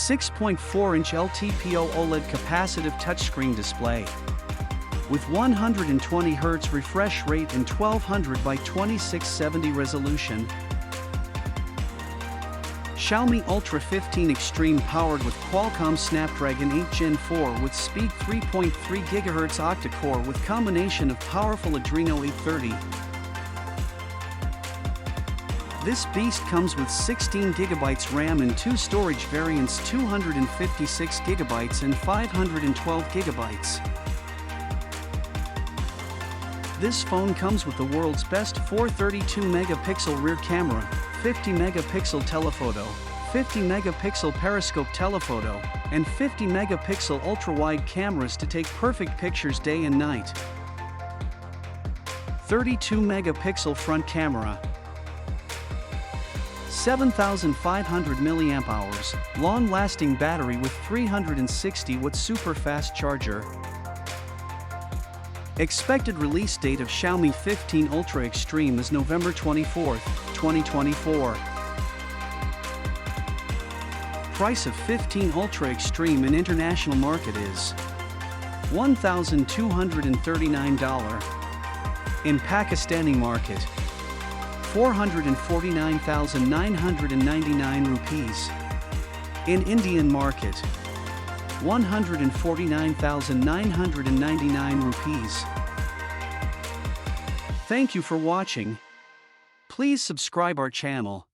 6.4-inch LTPO OLED capacitive touchscreen display. With 120 Hz refresh rate and 1200 by 2670 resolution. Xiaomi Ultra 15 Extreme powered with Qualcomm Snapdragon 8 Gen 4 with speed 3.3 GHz octa-core with combination of powerful Adreno 830. This beast comes with 16 GB RAM and 2 storage variants, 256 GB and 512 GB. This phone comes with the world's best 432-megapixel rear camera, 50-megapixel telephoto, 50-megapixel periscope telephoto, and 50-megapixel ultra-wide cameras to take perfect pictures day and night. 32-megapixel front camera, 7,500 mAh, long-lasting battery with 360-watt super-fast charger. Expected release date of Xiaomi 15 Ultra Extreme is November 24, 2024. Price of 15 Ultra Extreme in international market is $1,239. In Pakistani market, 449,999 rupees. In Indian market, 149,999 rupees. Thank you for watching. Please subscribe our channel.